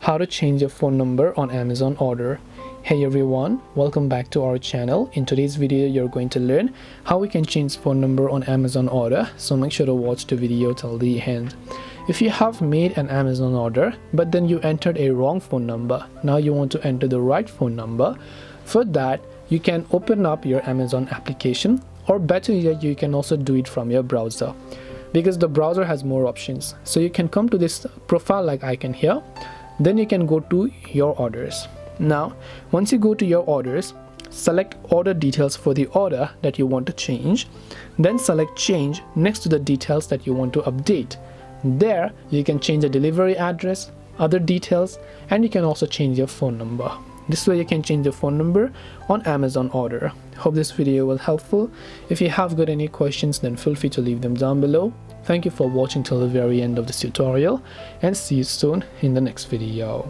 how to change your phone number on Amazon order. Hey everyone, welcome back to our channel. In today's video you're going to learn how we can change phone number on Amazon order, so make sure to watch the video till the end. If you have made an Amazon order but then you entered a wrong phone number, now you want to enter the right phone number. For that you can open up your Amazon application, or better yet you can also do it from your browser, because the browser has more options. So you can come to this profile like icon here, then you can go to your orders. Now once you go to your orders, select order details for the order that you want to change, then select change next to the details that you want to update. There you can change the delivery address, other details, and you can also change your phone number. This way you can change the phone number on Amazon order. Hope this video was helpful. If you have got any questions, then feel free to leave them down below. Thank you for watching till the very end of this tutorial, and see you soon in the next video.